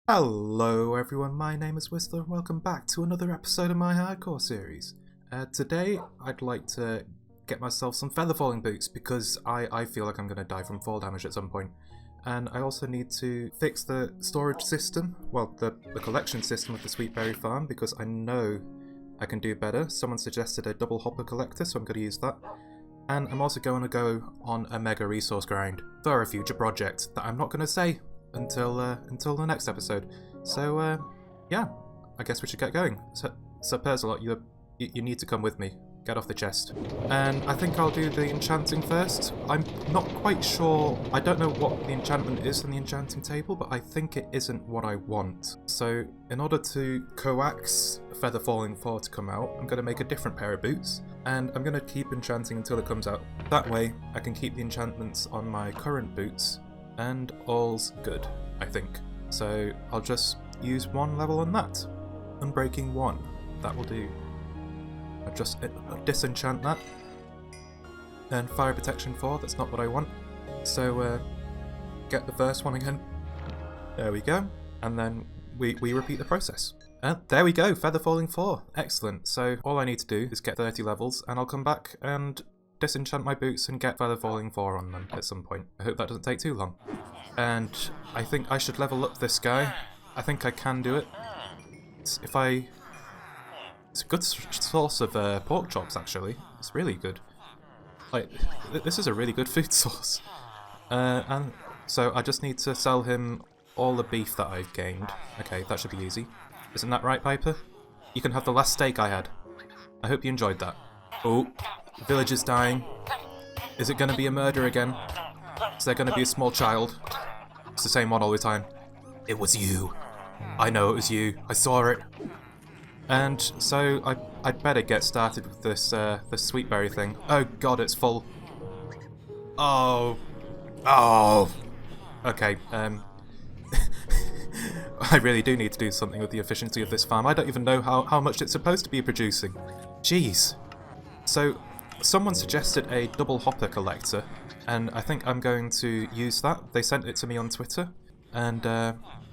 Hello everyone, my name is Whistler and welcome back to another episode of my hardcore series. Today I'd like to get myself some feather falling boots because I feel like I'm going to die from fall damage at some point. And I also need to fix the storage system, well the collection system of the Sweetberry Farm, because I know I can do better. Someone suggested a double hopper collector, so I'm going to use that. And I'm also going to go on a mega resource grind for a future project that I'm not going to say until the next episode. So yeah, I guess we should get going. So Perzelot, you need to come with me. Get off the chest. And I think I'll do the enchanting first. I'm not quite sure. I don't know what the enchantment is on the enchanting table, but I think it isn't what I want. So in order to coax Feather Falling 4 to come out, I'm going to make a different pair of boots, and I'm going to keep enchanting until it comes out. That way I can keep the enchantments on my current boots, and all's good, I think. So I'll just use one level on that. Unbreaking 1. That will do. I'll just disenchant that. And fire protection 4, that's not what I want. So get the first one again. There we go. And then we repeat the process. And there we go, Feather Falling 4. Excellent. So all I need to do is get 30 levels, and I'll come back and disenchant my boots and get Feather Falling 4 on them at some point. I hope that doesn't take too long. And I think I should level up this guy. I think I can do it. It's a good source of pork chops, actually. It's really good. Like, this is a really good food source. And so I just need to sell him all the beef that I've gained. Okay, that should be easy. Isn't that right, Piper? You can have the last steak I had. I hope you enjoyed that. Oh, the village is dying. Is it going to be a murder again? Is there going to be a small child? It's the same one all the time. It was you. I know it was you. I saw it. And so I'd better get started with this sweetberry thing. Oh god, it's full. Oh. Okay, I really do need to do something with the efficiency of this farm. I don't even know how much it's supposed to be producing. Jeez. So, someone suggested a double hopper collector, and I think I'm going to use that. They sent it to me on Twitter, and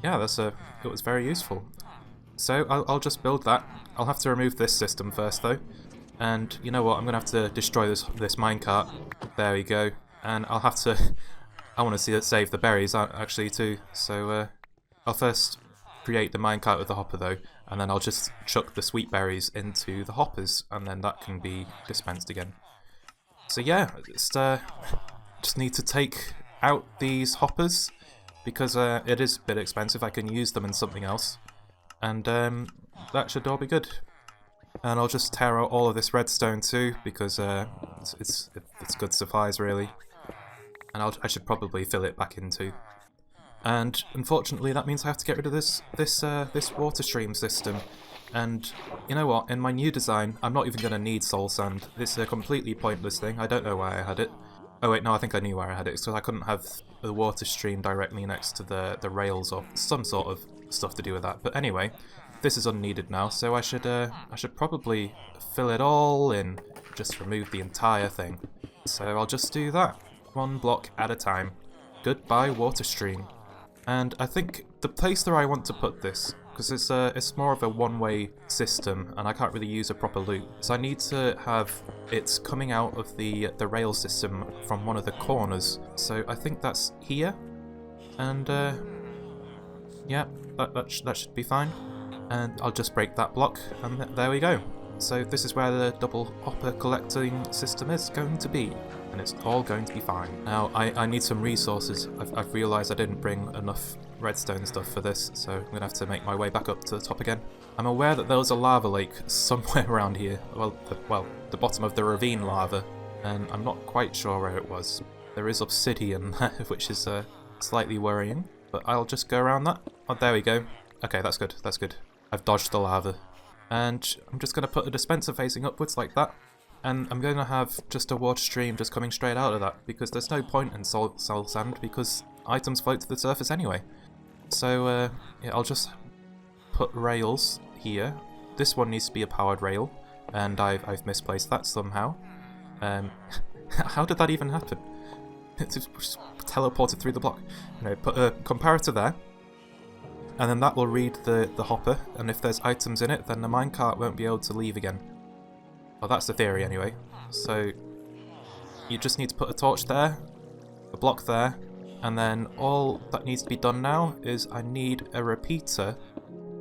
yeah, it was very useful. So I'll just build that. I'll have to remove this system first though, and you know what? I'm gonna have to destroy this minecart. There we go. And I'll have to. I want to see it save the berries actually too. So I'll first create the minecart with the hopper though, and then I'll just chuck the sweet berries into the hoppers, and then that can be dispensed again. So yeah, just need to take out these hoppers because it is a bit expensive. I can use them in something else. And that should all be good. And I'll just tear out all of this redstone too, because it's good supplies really. And I should probably fill it back in too. And unfortunately, that means I have to get rid of this water stream system. And you know what? In my new design, I'm not even going to need soul sand. This is a completely pointless thing. I don't know why I had it. Oh wait, no, I think I knew where I had it. So I couldn't have the water stream directly next to the rails or some sort of stuff to do with that. But anyway, this is unneeded now, so I should probably fill it all in. Just remove the entire thing. So I'll just do that, one block at a time. Goodbye water stream. And I think the place that I want to put this, because it's more of a one-way system, and I can't really use a proper loop. So I need to have it coming out of the rail system from one of the corners. So I think that's here, and yeah. That should be fine. And I'll just break that block, and there we go. So this is where the double hopper collecting system is going to be, and it's all going to be fine. Now I need some resources. I've realised I didn't bring enough redstone stuff for this, so I'm going to have to make my way back up to the top again. I'm aware that there was a lava lake somewhere around here. Well, the bottom of the ravine lava, and I'm not quite sure where it was. There is obsidian, which is slightly worrying. But I'll just go around that. Oh, there we go. Okay, that's good, that's good. I've dodged the lava. And I'm just going to put a dispenser facing upwards like that. And I'm going to have just a water stream just coming straight out of that, because there's no point in soul sand, because items float to the surface anyway. So, yeah, I'll just put rails here. This one needs to be a powered rail, and I've misplaced that somehow. How did that even happen? It just teleported through the block. You know, put a comparator there, and then that will read the hopper, and if there's items in it, then the minecart won't be able to leave again. Well, that's the theory anyway. So you just need to put a torch there, a block there, and then all that needs to be done now is I need a repeater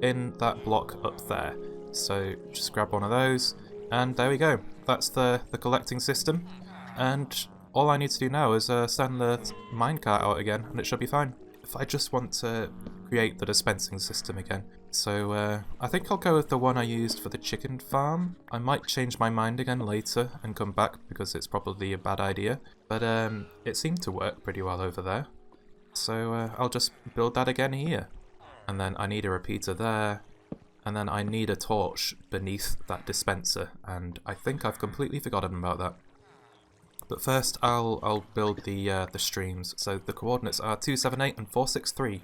in that block up there. So just grab one of those, and there we go. That's the collecting system, and all I need to do now is send the minecart out again, and it should be fine. If I just want to create the dispensing system again. So I think I'll go with the one I used for the chicken farm. I might change my mind again later and come back because it's probably a bad idea, but it seemed to work pretty well over there. So I'll just build that again here. And then I need a repeater there, and then I need a torch beneath that dispenser, and I think I've completely forgotten about that. But first I'll build the streams. So the coordinates are 278 and 463.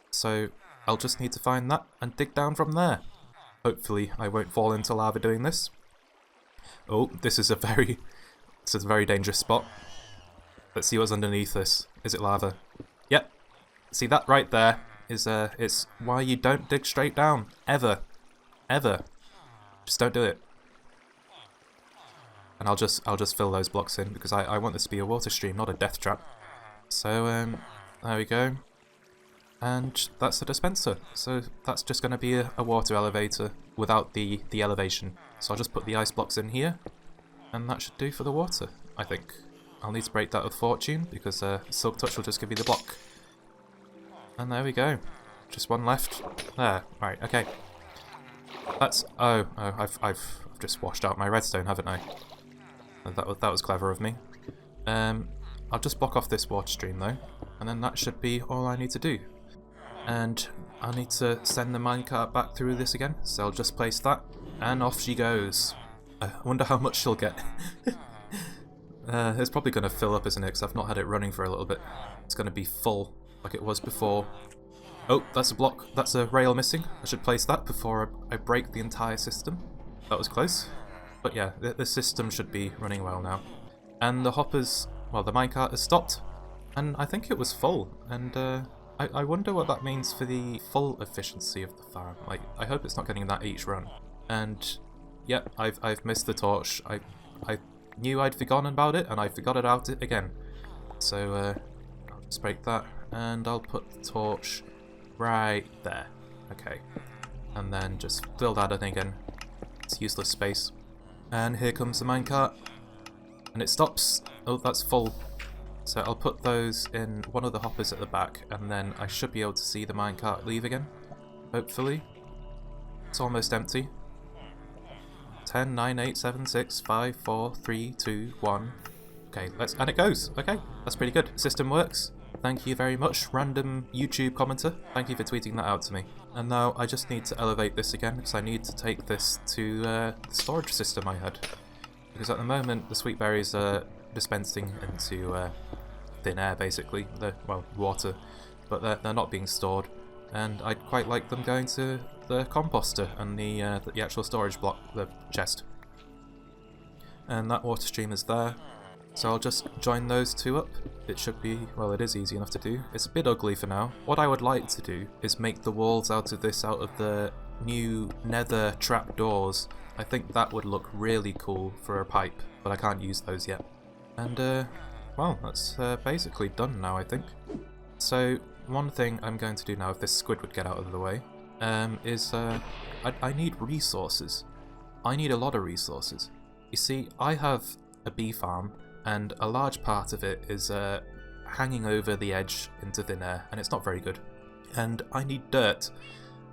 So I'll just need to find that and dig down from there. Hopefully I won't fall into lava doing this. Oh, this is a very dangerous spot. Let's see what's underneath this. Is it lava? Yep. See that right there is it's why you don't dig straight down. Ever. Just don't do it. And I'll just fill those blocks in because I want this to be a water stream, not a death trap. So there we go. And that's the dispenser. So that's just going to be a water elevator without the elevation. So I'll just put the ice blocks in here, and that should do for the water, I think. I'll need to break that with Fortune because Silk Touch will just give you the block. And there we go. Just one left. There. Right. Okay. That's I've just washed out my redstone, haven't I? That was clever of me. I'll just block off this water stream though, and then that should be all I need to do. And I need to send the minecart back through this again, so I'll just place that, and off she goes. I wonder how much she'll get. It's probably going to fill up, isn't it? Because I've not had it running for a little bit. It's going to be full, like it was before. Oh, that's a block. That's a rail missing. I should place that before I break the entire system. That was close. But yeah, the system should be running well now. And the hoppers, well, the minecart has stopped. And I think it was full. And I wonder what that means for the full efficiency of the farm. Like, I hope it's not getting that each run. And yeah, I've missed the torch. I knew I'd forgotten about it, and I forgot about it again. So I'll just break that, and I'll put the torch right there. Okay. And then just fill that in again. It's useless space. And here comes the minecart. And it stops. Oh, that's full. So I'll put those in one of the hoppers at the back, and then I should be able to see the minecart leave again. Hopefully. It's almost empty. 10, 9, 8, 7, 6, 5, 4, 3, 2, 1. Okay, and it goes. Okay, that's pretty good. System works. Thank you very much, random YouTube commenter. Thank you for tweeting that out to me. And now I just need to elevate this again, because I need to take this to the storage system I had. Because at the moment, the sweet berries are dispensing into thin air, basically. Well, water. But they're not being stored. And I'd quite like them going to the composter and the actual storage block, the chest. And that water stream is there. So I'll just join those two up. It should be, well, it is easy enough to do. It's a bit ugly for now. What I would like to do is make the walls out of the new nether trapdoors. I think that would look really cool for a pipe, but I can't use those yet. And well, that's basically done now, I think. So one thing I'm going to do now, if this squid would get out of the way, is I need resources. I need a lot of resources. You see, I have a bee farm, and a large part of it is hanging over the edge into thin air, and it's not very good. And I need dirt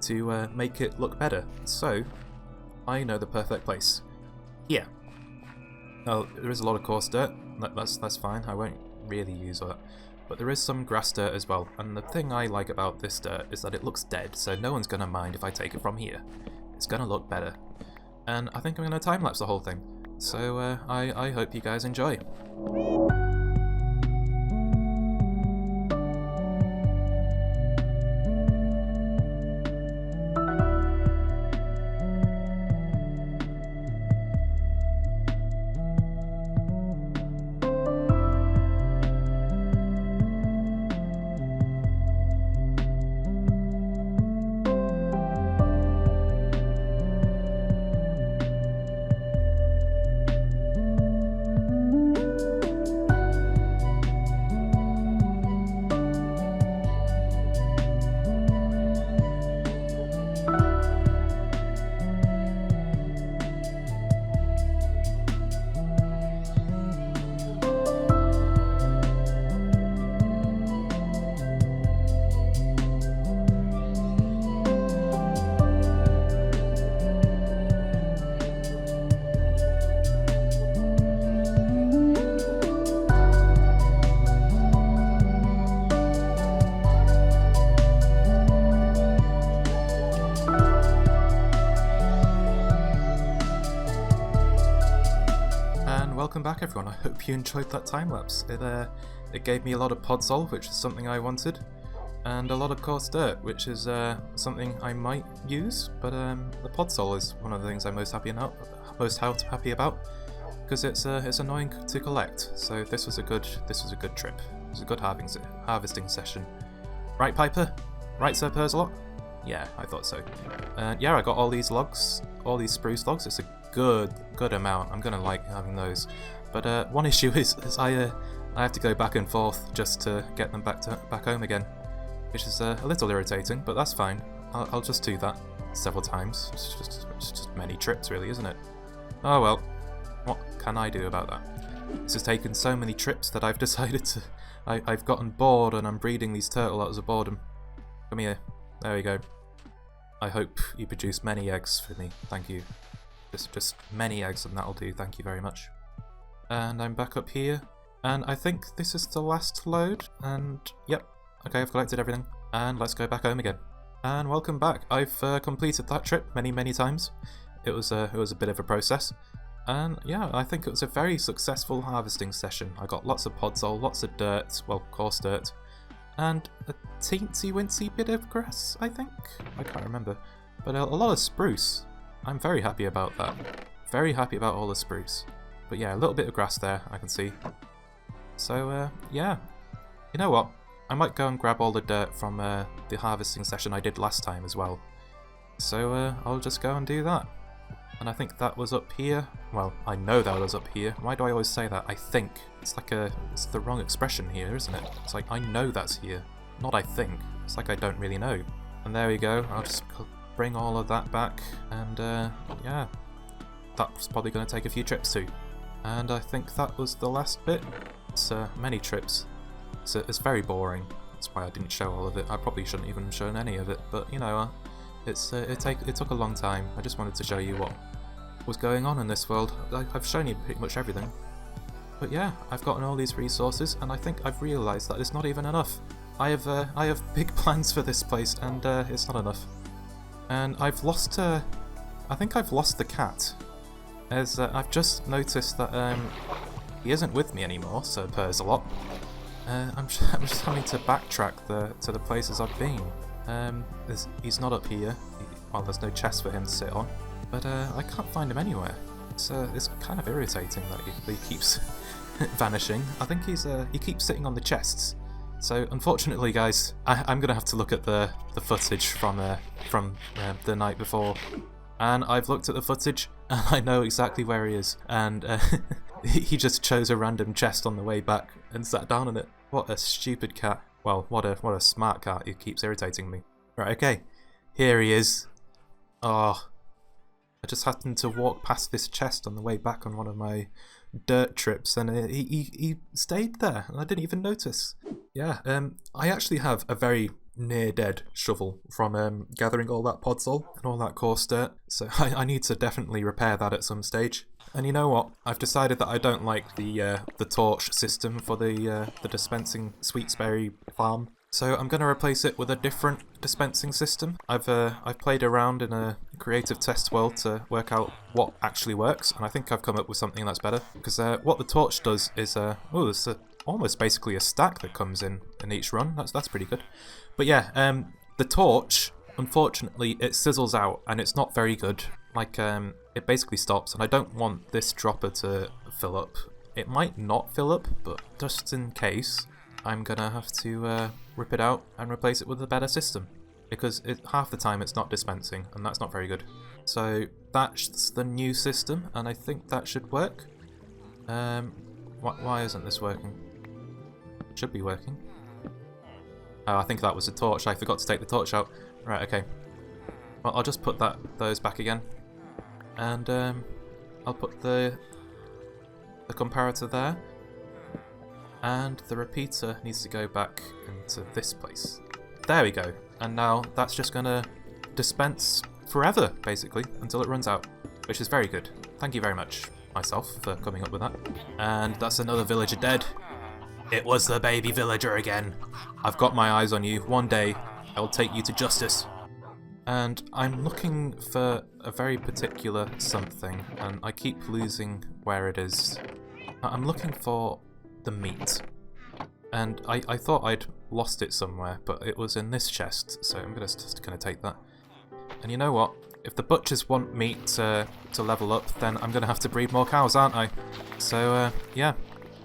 to make it look better. So I know the perfect place. Here. Now, there is a lot of coarse dirt. That's fine. I won't really use that. But there is some grass dirt as well, and the thing I like about this dirt is that it looks dead, so no one's gonna mind if I take it from here. It's gonna look better. And I think I'm gonna time-lapse the whole thing. So I hope you guys enjoy. welcome back everyone. I hope you enjoyed that time lapse. It gave me a lot of podzol, which is something I wanted, and a lot of coarse dirt, which is something I might use. But the podzol is one of the things I'm most happy about, because it's annoying to collect. So this was a good trip. It was a good harvesting session. Right, Piper? Right, Sir Perzelot? Yeah, I thought so. Yeah, I got all these logs, all these spruce logs. It's a good amount. I'm gonna like having those. But one issue is I have to go back and forth just to get them back home again, which is a little irritating. But that's fine. I'll just do that several times. It's just many trips, really, isn't it? Oh well. What can I do about that? This has taken so many trips that I've decided to. I've gotten bored and I'm breeding these turtle out of boredom. Come here. There we go. I hope you produce many eggs for me. Thank you. Just many eggs and that'll do. Thank you very much. And I'm back up here. And I think this is the last load. And yep. Okay, I've collected everything. And let's go back home again. And welcome back. I've completed that trip many times. It was a bit of a process. And yeah, I think it was a very successful harvesting session. I got lots of podzol, lots of dirt, well, coarse dirt, and a teensy-wincy bit of grass, I think? I can't remember. But a lot of spruce. I'm very happy about that. Very happy about all the spruce. But yeah, a little bit of grass there, I can see. So, yeah. You know what? I might go and grab all the dirt from the harvesting session I did last time as well. So, I'll just go and do that. And I think that was up here. Well, I know that was up here. Why do I always say that? I think. It's like it's the wrong expression here, isn't it? It's like, I know that's here. Not I think. It's like I don't really know. And there we go. I'll just bring all of that back. And, yeah. That's probably going to take a few trips too. And I think that was the last bit. It's many trips. It's very boring. That's why I didn't show all of it. I probably shouldn't even have shown any of it. But, you know, it took a long time. I just wanted to show you what was going on in this world. I've shown you pretty much everything. But yeah, I've gotten all these resources, and I think I've realised that it's not even enough. I have big plans for this place, and it's not enough. And I've lost I think I've lost the cat. As I've just noticed that he isn't with me anymore, Sir Perzelot. I'm just having to backtrack to the places I've been. He's not up here. Well, there's no chest for him to sit on. But I can't find him anywhere. It's kind of irritating that he keeps vanishing. I think he keeps sitting on the chests. So unfortunately, guys, I'm gonna have to look at the footage from the night before. And I've looked at the footage, and I know exactly where he is. And he just chose a random chest on the way back and sat down on it. What a stupid cat. Well, what a smart cat. He keeps irritating me. Right, okay. Here he is. Oh. I just happened to walk past this chest on the way back on one of my dirt trips, and he stayed there, and I didn't even notice. Yeah, I actually have a very near-dead shovel from gathering all that podzol and all that coarse dirt, so I need to definitely repair that at some stage. And you know what? I've decided that I don't like the torch system for the dispensing sweetsberry farm. So I'm going to replace it with a different dispensing system. I've played around in a creative test world to work out what actually works, and I think I've come up with something that's better. Because what the torch does is, there's almost basically a stack that comes in each run. That's pretty good. But yeah, the torch, unfortunately, it sizzles out, and it's not very good. Like, it basically stops, and I don't want this dropper to fill up. It might not fill up, but just in case, I'm gonna have to rip it out and replace it with a better system, because half the time it's not dispensing, and that's not very good. So that's the new system, and I think that should work. Why isn't this working? It should be working. Oh, I think that was a torch. I forgot to take the torch out. Right, okay. Well, I'll just put those back again, and I'll put the comparator there. And the repeater needs to go back into this place. There we go. And now that's just going to dispense forever, basically, until it runs out, which is very good. Thank you very much, myself, for coming up with that. And that's another villager dead. It was the baby villager again. I've got my eyes on you. One day, I'll take you to justice. And I'm looking for a very particular something, and I keep losing where it is. I'm looking for the meat. And I thought I'd lost it somewhere, but it was in this chest, so I'm just gonna take that. And you know what? If the butchers want meat to level up, then I'm gonna have to breed more cows, aren't I? So, yeah.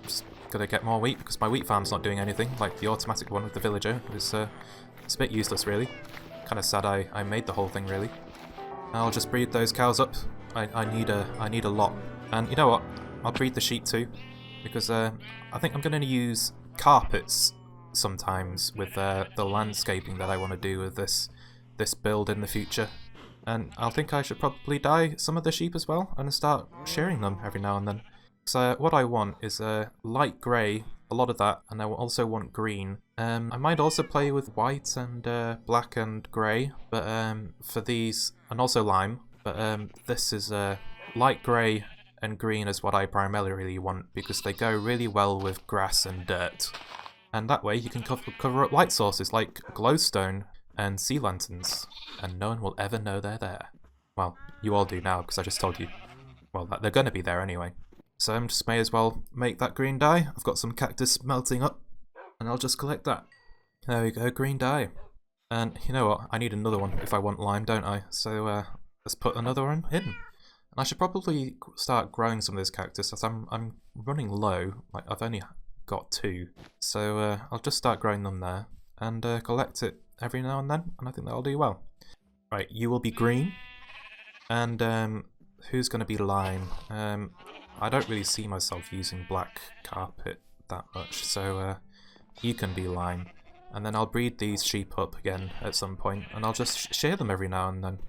Just gotta get more wheat, because my wheat farm's not doing anything, like the automatic one with the villager. It's a bit useless, really. Kinda sad I made the whole thing, really. I'll just breed those cows up. I need a lot. And you know what? I'll breed the sheep too, because I think I'm gonna use carpets sometimes with the landscaping that I want to do with this build in the future. And I think I should probably dye some of the sheep as well and start shearing them every now and then. So what I want is light grey, a lot of that, and I also want green. I might also play with white and black and grey, but for these, and also lime, but this is light grey and green is what I primarily want, because they go really well with grass and dirt. And that way you can cover up light sources like glowstone and sea lanterns, and no one will ever know they're there. Well, you all do now, because I just told you. Well, they're going to be there anyway. So I just may as well make that green dye. I've got some cactus melting up, and I'll just collect that. There we go, green dye. And you know what? I need another one if I want lime, don't I? So let's put another one in. And I should probably start growing some of this cactus, as I'm running low. Like, I've only got 2. So I'll just start growing them there, and collect it every now and then, and I think that'll do well. Right, you will be green, and who's going to be lime? I don't really see myself using black carpet that much, so you can be lime. And then I'll breed these sheep up again at some point, and I'll just shear them every now and then.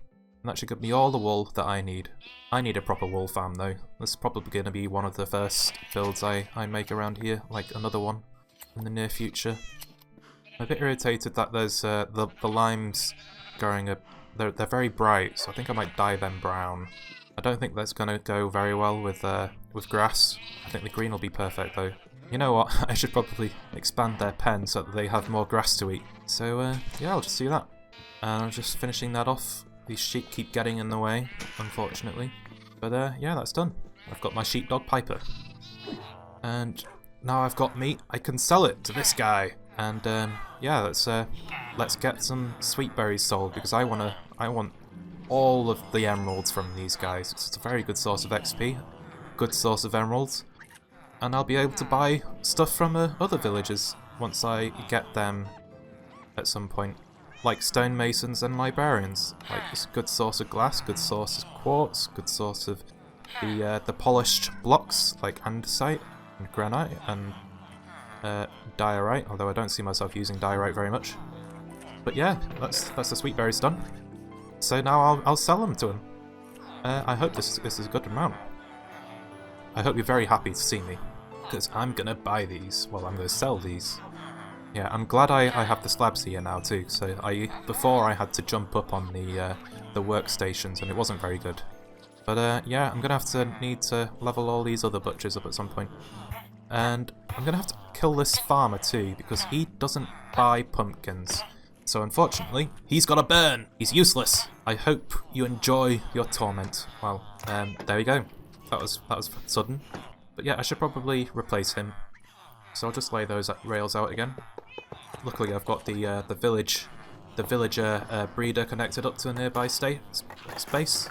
And that should give me all the wool that I need. I need a proper wool farm though. This is probably going to be one of the first builds I make around here, like another one in the near future. I'm a bit irritated that there's the limes growing up. They're very bright, so I think I might dye them brown. I don't think that's going to go very well with grass. I think the green will be perfect though. You know what? I should probably expand their pen so that they have more grass to eat. So yeah, I'll just do that. And I'm just finishing that off. These sheep keep getting in the way, unfortunately. But yeah, that's done. I've got my sheepdog Piper. And now I've got meat, I can sell it to this guy. And yeah, let's get some sweet berries sold, because I want all of the emeralds from these guys. It's a very good source of XP, good source of emeralds. And I'll be able to buy stuff from other villagers once I get them at some point. Like stonemasons and librarians. Like, it's a good source of glass, good source of quartz, good source of the polished blocks like andesite and granite and diorite, although I don't see myself using diorite very much. But yeah, that's the sweet berries done. So now I'll sell them to him. I hope this is a good amount. I hope you're very happy to see me, because I'm gonna buy these. Well, I'm gonna sell these. Yeah, I'm glad I have the slabs here now too. So before I had to jump up on the workstations, and it wasn't very good. But yeah, I'm gonna need to level all these other butchers up at some point. And I'm gonna have to kill this farmer too, because he doesn't buy pumpkins. So unfortunately, he's gotta burn! He's useless! I hope you enjoy your torment. Well, there we go. That was sudden. But yeah, I should probably replace him. So I'll just lay those rails out again. Luckily I've got the villager breeder connected up to a nearby space.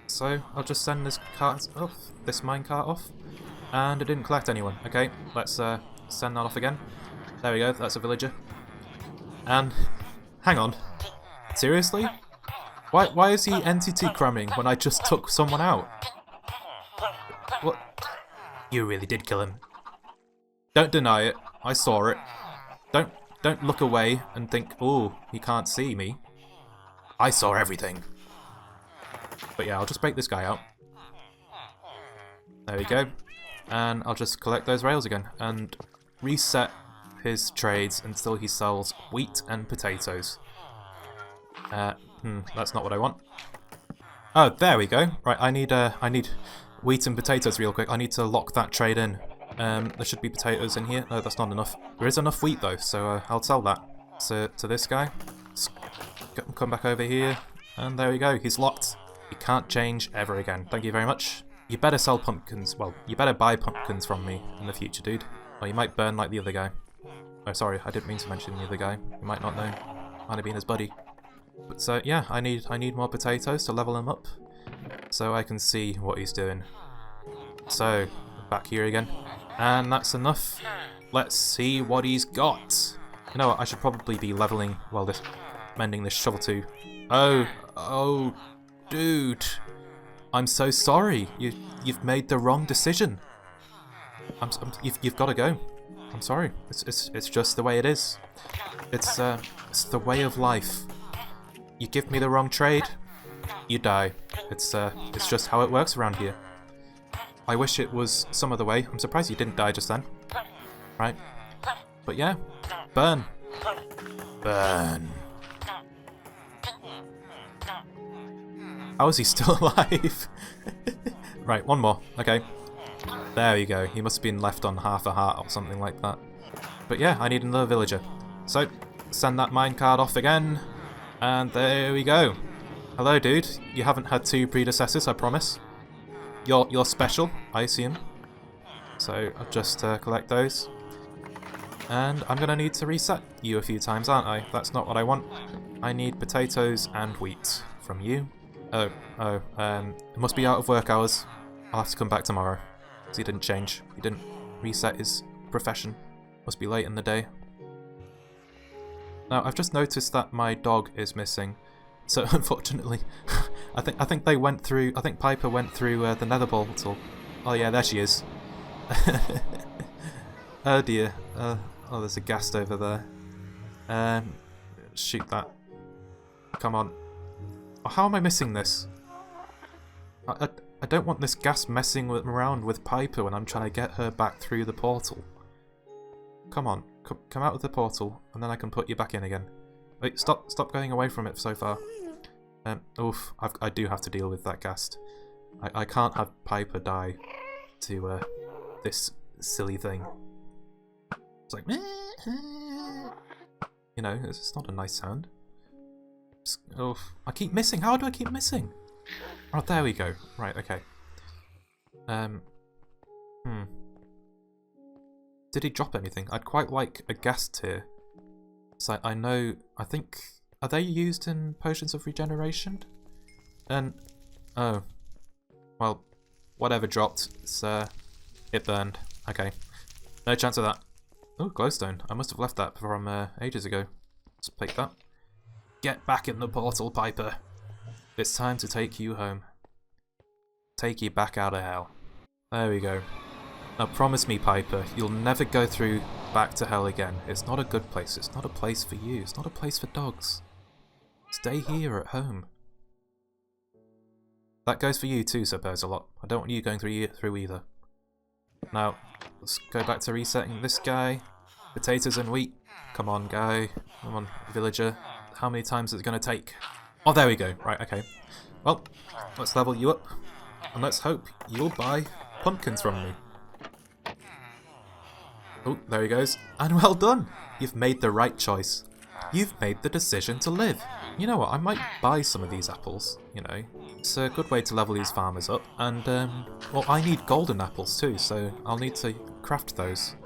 So I'll just send this minecart off. And it didn't collect anyone. Okay, let's send that off again. There we go, that's a villager. And hang on. Seriously? Why is he entity cramming when I just took someone out? What? You really did kill him. Don't deny it. I saw it. Don't look away and think, oh, he can't see me. I saw everything. But yeah, I'll just break this guy out. There we go. And I'll just collect those rails again and reset his trades until he sells wheat and potatoes. That's not what I want. Oh, there we go. Right, I need wheat and potatoes real quick. I need to lock that trade in. There should be potatoes in here. No, that's not enough. There is enough wheat though, so I'll sell that. So to this guy. Come back over here, and there we go. He's locked. He can't change ever again. Thank you very much. You better sell pumpkins. Well, you better buy pumpkins from me in the future, dude. Or you might burn like the other guy. Oh, sorry, I didn't mean to mention the other guy. You might not know. Might have been his buddy. But so yeah, I need more potatoes to level him up, so I can see what he's doing. So back here again, and that's enough. Let's see what he's got. You know what? I should probably be leveling. Well, mending this shovel too. Oh, dude. I'm so sorry. You've made the wrong decision. You've got to go. I'm sorry. It's just the way it is. It's the way of life. You give me the wrong trade, you die. It's just how it works around here. I wish it was some other way. I'm surprised you didn't die just then. Right? But yeah, burn. Burn. How is he still alive? Right, one more. Okay. There you go. He must have been left on half a heart or something like that. But yeah, I need another villager. So, send that minecart off again. And there we go. Hello, dude. You haven't had 2 predecessors, I promise. You're special, I assume. So I'll just collect those. And I'm gonna need to reset you a few times, aren't I? That's not what I want. I need potatoes and wheat from you. It must be out of work hours. I'll have to come back tomorrow. Because he didn't change. He didn't reset his profession. Must be late in the day. Now, I've just noticed that my dog is missing. So, unfortunately, I think they went through. I think Piper went through the nether portal. Oh yeah, there she is. Oh dear. Oh, there's a ghast over there. Shoot that. Come on. Oh, how am I missing this? I don't want this ghast messing around with Piper when I'm trying to get her back through the portal. Come on, come out of the portal, and then I can put you back in again. Wait, stop going away from it so far. Oof, I do have to deal with that ghast. I can't have Piper die to this silly thing. It's like, you know, it's not a nice sound. Oof, I keep missing. How do I keep missing? Oh, there we go. Right, okay. Did he drop anything? I'd quite like a ghast here. So I know, I think, are they used in potions of regeneration? And, oh, well, whatever dropped, it burned. Okay, no chance of that. Oh, glowstone. I must have left that from ages ago. Let's pick that. Get back in the portal, Piper. It's time to take you home. Take you back out of hell. There we go. Now promise me, Piper, you'll never go through back to hell again. It's not a good place. It's not a place for you. It's not a place for dogs. Stay here at home. That goes for you too, Sir Berzalot. I don't want you going through either. Now, let's go back to resetting this guy. Potatoes and wheat. Come on, guy. Come on, villager. How many times is it going to take? Oh, there we go. Right, okay. Well, let's level you up. And let's hope you'll buy pumpkins from me. Oh, there he goes. And well done! You've made the right choice. You've made the decision to live. You know what, I might buy some of these apples, you know. It's a good way to level these farmers up. And, well, I need golden apples too, so I'll need to craft those.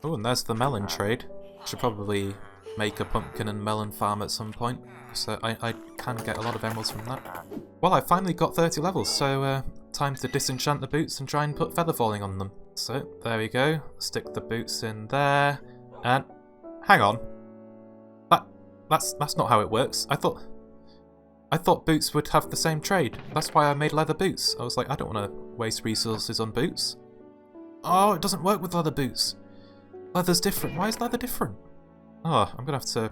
Oh, and there's the melon trade. Should probably make a pumpkin and melon farm at some point. So I can get a lot of emeralds from that. Well, I finally got 30 levels, so time to disenchant the boots and try and put feather falling on them. So, there we go. Stick the boots in there. And, hang on. That's not how it works. I thought boots would have the same trade. That's why I made leather boots. I was like, I don't want to waste resources on boots. Oh, it doesn't work with leather boots. Leather's different. Why is leather different? Oh, I'm going to have to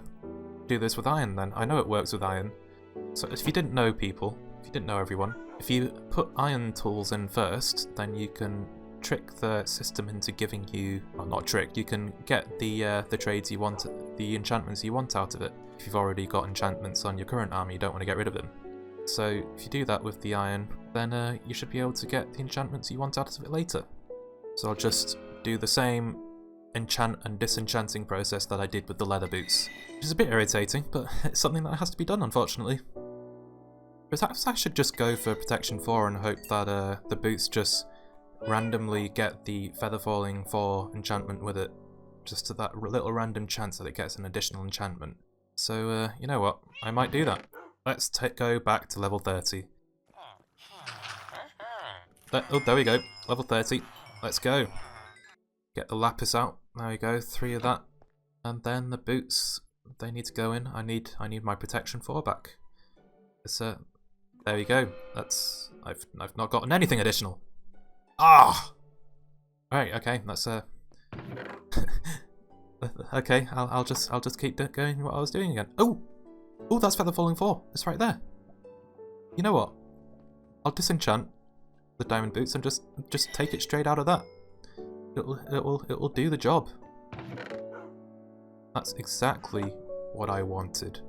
do this with iron then. I know it works with iron. So if you didn't know, people, if you didn't know, everyone, if you put iron tools in first, then you can trick the system into giving you, well, not trick, you can get the trades you want, the enchantments you want out of it. If you've already got enchantments on your current army, you don't want to get rid of them. So if you do that with the iron, then you should be able to get the enchantments you want out of it later. So I'll just do the same enchant and disenchanting process that I did with the leather boots. Which is a bit irritating, but it's something that has to be done, unfortunately. Perhaps I should just go for Protection 4 and hope that the boots just randomly get the Feather Falling 4 enchantment with it. Just to that little random chance that it gets an additional enchantment. So, you know what? I might do that. Let's go back to level 30. Oh, there we go. Level 30. Let's go. Get the lapis out. There we go. 3 of that. And then the boots, they need to go in. I need my Protection 4 back. It's, there we go. That's... I've not gotten anything additional. Ah! Right, okay, that's okay, I'll just keep going what I was doing again. Oh! Oh, that's Feather Falling 4. It's right there. You know what? I'll disenchant the diamond boots and just take it straight out of that. It'll do the job. That's exactly what I wanted.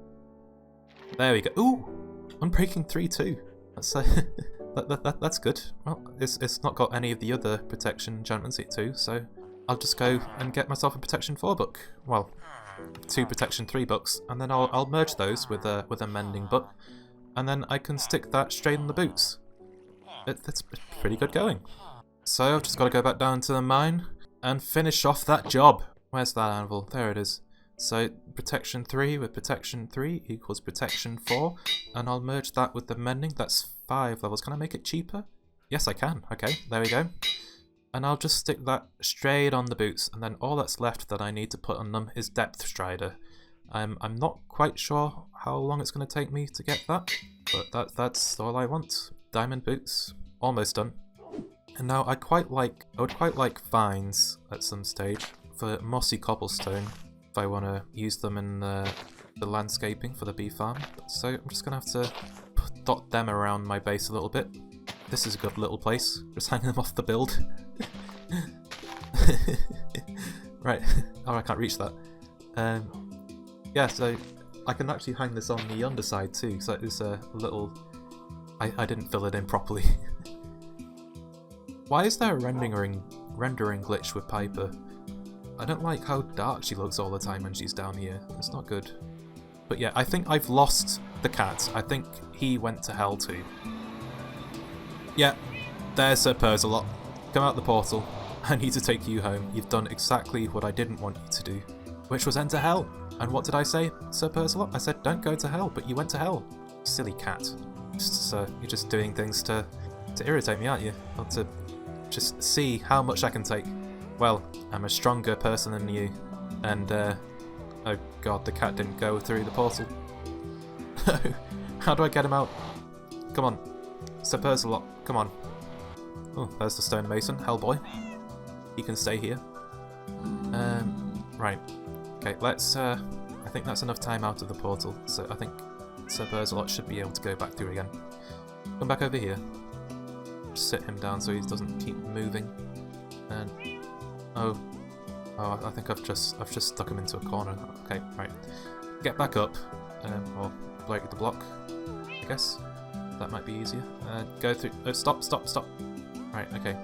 There we go. Ooh! Unbreaking 3 too. That's that's good. Well, it's not got any of the other protection enchantments too, so I'll just go and get myself a Protection 4 book. Well, 2 Protection 3 books, and then I'll merge those with a mending book, and then I can stick that straight in the boots. That's pretty good going. So I've just got to go back down to the mine and finish off that job. Where's that anvil? There it is. So Protection 3 with Protection 3 equals Protection 4, and I'll merge that with the mending. That's 5 levels. Can I make it cheaper? Yes, I can. Okay, there we go. And I'll just stick that straight on the boots, and then all that's left that I need to put on them is Depth Strider. I'm not quite sure how long it's going to take me to get that, but that's all I want. Diamond boots, almost done. And now I would quite like vines at some stage for mossy cobblestone if I want to use them in the landscaping for the bee farm. So I'm just going to have to dot them around my base a little bit. This is a good little place, just hanging them off the build. Right, oh I can't reach that. Yeah, so I can actually hang this on the underside too, so it's a little... I didn't fill it in properly. Why is there a rendering glitch with Piper? I don't like how dark she looks all the time when she's down here. It's not good. But yeah, I think I've lost the cat. I think he went to hell too. Yeah, there's Sir Persalot. Come out the portal. I need to take you home. You've done exactly what I didn't want you to do, which was enter hell. And what did I say, Sir Persalot? I said don't go to hell, but you went to hell. You silly cat. You're just doing things to irritate me, aren't you? Or to just see how much I can take. Well, I'm a stronger person than you. And, oh god, the cat didn't go through the portal. How do I get him out? Come on. Sir Persalot, come on. Oh, there's the stonemason, Hellboy. He can stay here. Right. Okay, let's, I think that's enough time out of the portal, so I think Sir Persalot should be able to go back through again. Come back over here. Sit him down so he doesn't keep moving. And oh, I think I've just stuck him into a corner. Okay, right. Get back up, or break the block. I guess that might be easier. Go through. Oh, stop! Right, okay.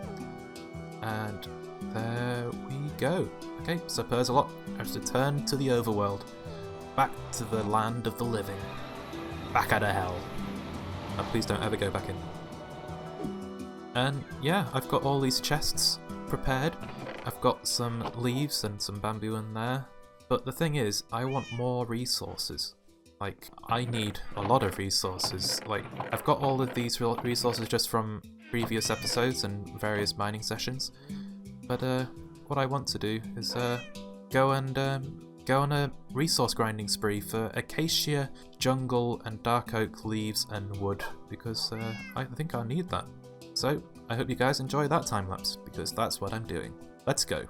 And there we go. Okay, Sir Persalot has returned to the overworld, back to the land of the living, back out of hell. And please don't ever go back in. And yeah, I've got all these chests prepared. I've got some leaves and some bamboo in there. But the thing is, I want more resources. Like, I need a lot of resources. Like, I've got all of these resources just from previous episodes and various mining sessions. But what I want to do is go on a resource grinding spree for acacia, jungle, and dark oak leaves and wood, because I think I'll need that. So, I hope you guys enjoy that time lapse, because that's what I'm doing. Let's go.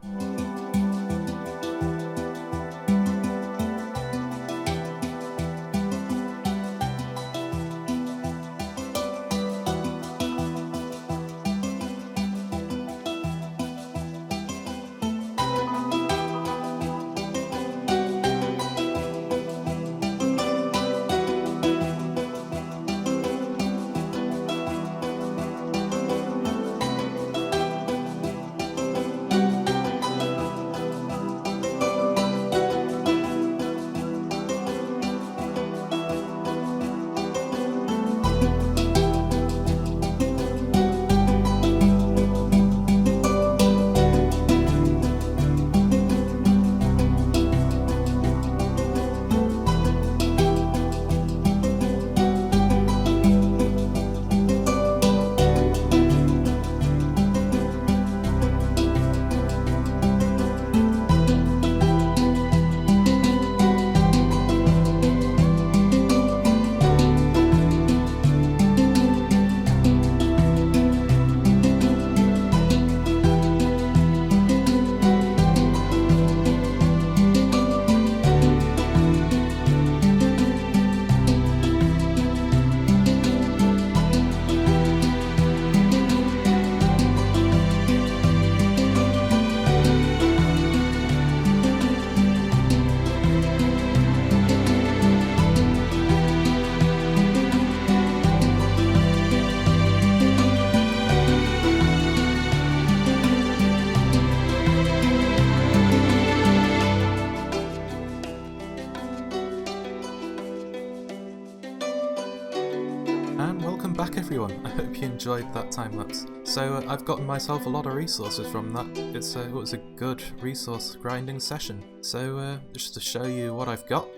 back everyone. I hope you enjoyed that time lapse. So I've gotten myself a lot of resources from that. It was a good resource grinding session. So just to show you what I've got,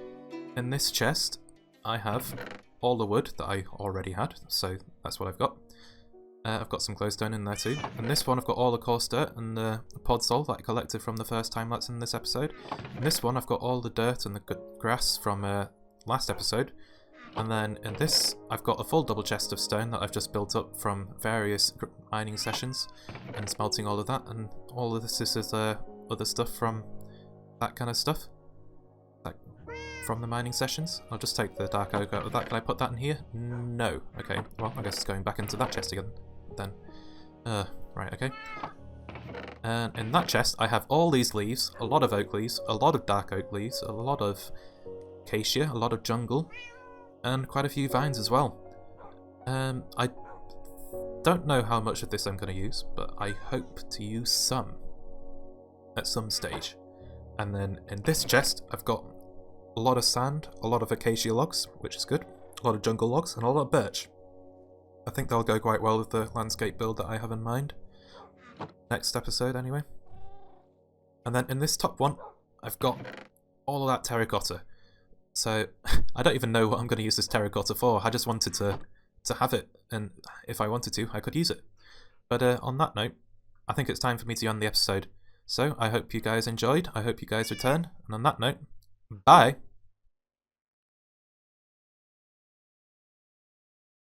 in this chest I have all the wood that I already had, so that's what I've got. I've got some glowstone in there too. And this one I've got all the coarse dirt and the podzol that I collected from the first time lapse in this episode. And this one I've got all the dirt and the good grass from last episode. And then in this I've got a full double chest of stone that I've just built up from various mining sessions and smelting all of that. And all of this is other stuff from that kind of stuff. Like from the mining sessions. I'll just take the dark oak out of that. Can I put that in here? No. Okay, well I guess it's going back into that chest again. Then, right, okay. And in that chest, I have all these leaves, a lot of oak leaves, a lot of dark oak leaves, a lot of acacia, a lot of jungle, and quite a few vines as well. I don't know how much of this I'm going to use, but I hope to use some at some stage. And then in this chest, I've got a lot of sand, a lot of acacia logs, which is good, a lot of jungle logs, and a lot of birch. I think they'll go quite well with the landscape build that I have in mind. Next episode, anyway. And then in this top one, I've got all of that terracotta. So, I don't even know what I'm going to use this terracotta for. I just wanted to have it, and if I wanted to, I could use it. But on that note, I think it's time for me to end the episode. So, I hope you guys enjoyed. I hope you guys return. And on that note, bye!